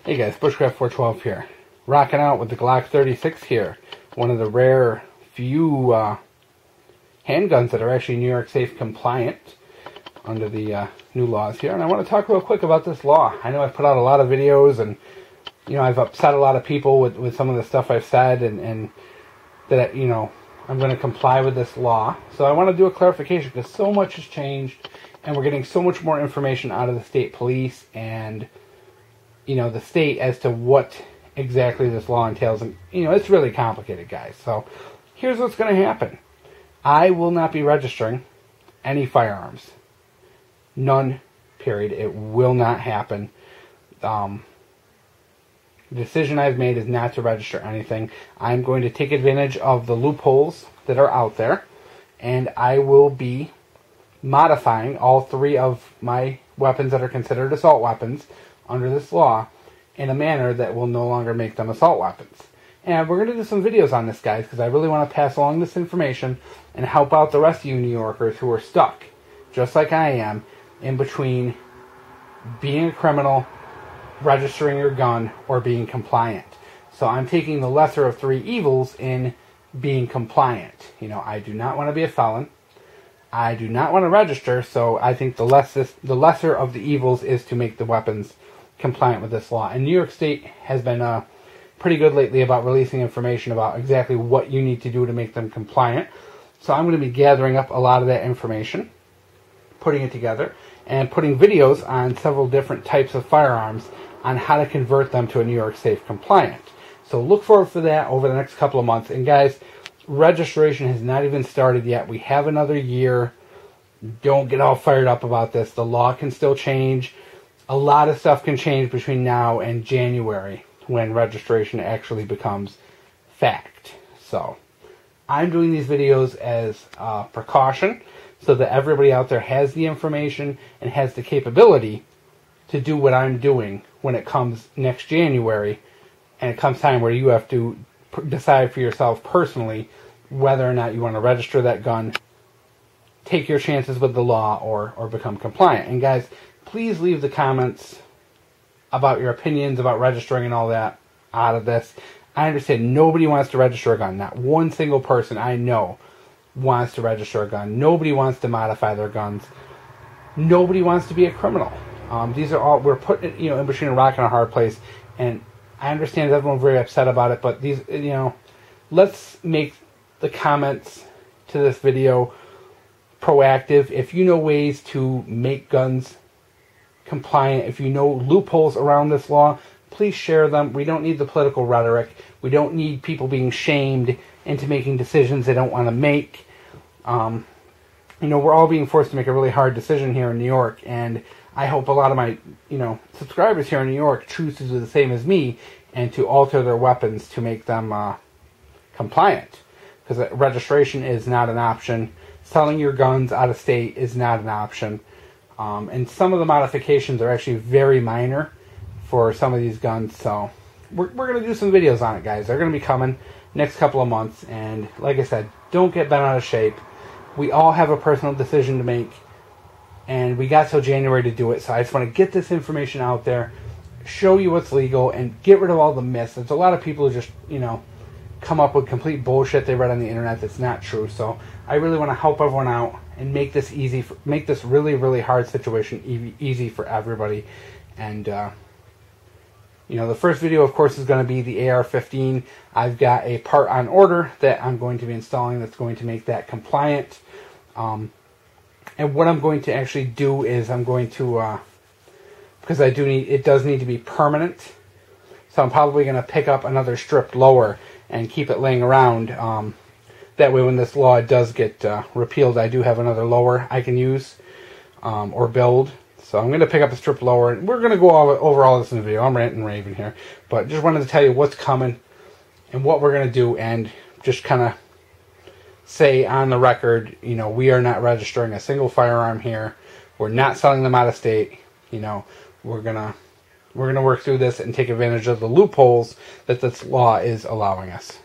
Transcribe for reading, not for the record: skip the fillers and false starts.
Hey guys, Bushcraft 412 here. Rocking out with the Glock 36 here. One of the rare few handguns that are actually New York Safe compliant under the new laws here. And I want to talk real quick about this law. I know I've put out a lot of videos and, you know, I've upset a lot of people with some of the stuff I've said and that, you know, I'm going to comply with this law. So I want to do a clarification because so much has changed and we're getting so much more information out of the state police and, you know, the state as to what exactly this law entails. And, you know, it's really complicated, guys. So here's what's going to happen. I will not be registering any firearms. None, period. It will not happen. The decision I've made is not to register anything. I'm going to take advantage of the loopholes that are out there, and I will be modifying all three of my weapons that are considered assault weapons under this law in a manner that will no longer make them assault weapons. And we're going to do some videos on this, guys, because I really want to pass along this information and help out the rest of you New Yorkers who are stuck, just like I am, in between being a criminal, registering your gun, or being compliant. So I'm taking the lesser of three evils in being compliant. You know, I do not want to be a felon. I do not want to register, so I think the lesser of the evils is to make the weapons compliant with this law. And New York State has been pretty good lately about releasing information about exactly what you need to do to make them compliant. So I'm going to be gathering up a lot of that information, putting it together, and putting videos on several different types of firearms on how to convert them to a New York Safe compliant. So look forward for that over the next couple of months. And guys, registration has not even started yet. We have another year. Don't get all fired up about this. The law can still change. A lot of stuff can change between now and January when registration actually becomes fact. So I'm doing these videos as a precaution so that everybody out there has the information and has the capability to do what I'm doing when it comes next January and it comes time where you have to decide for yourself personally whether or not you want to register that gun, take your chances with the law, or become compliant. And guys, please leave the comments about your opinions about registering and all that out of this. I understand nobody wants to register a gun. Not one single person I know wants to register a gun. Nobody wants to modify their guns. Nobody wants to be a criminal. These are all, we're put, you know, in between a rock and a hard place, and I understand everyone's very upset about it, but these, you know, let's make the comments to this video proactive. If you know ways to make guns compliant, if you know loopholes around this law, please share them. We don't need the political rhetoric. We don't need people being shamed into making decisions they don't want to make. You know, we're all being forced to make a really hard decision here in New York, and I hope a lot of my, you know, subscribers here in New York choose to do the same as me and to alter their weapons to make them compliant. Because registration is not an option. Selling your guns out of state is not an option. And some of the modifications are actually very minor for some of these guns. So we're going to do some videos on it, guys. They're going to be coming next couple of months. And like I said, don't get bent out of shape. We all have a personal decision to make. And we got till January to do it. So I just want to get this information out there, show you what's legal, and get rid of all the myths. There's a lot of people who just, you know, come up with complete bullshit they read on the internet that's not true. So I really want to help everyone out and make this easy, make this really, really hard situation easy for everybody. And, you know, the first video, of course, is going to be the AR-15. I've got a part on order that I'm going to be installing that's going to make that compliant. And what I'm going to actually do is I'm going to, because it does need to be permanent. So I'm probably going to pick up another stripped lower and keep it laying around. That way when this law does get repealed, I do have another lower I can use or build. So I'm going to pick up a strip lower, and we're going to go over all this in the video. I'm ranting and raving here. But just wanted to tell you what's coming and what we're going to do, and just kind of say on the record, you know, we are not registering a single firearm here. We're not selling them out of state. You know, we're going to work through this and take advantage of the loopholes that this law is allowing us.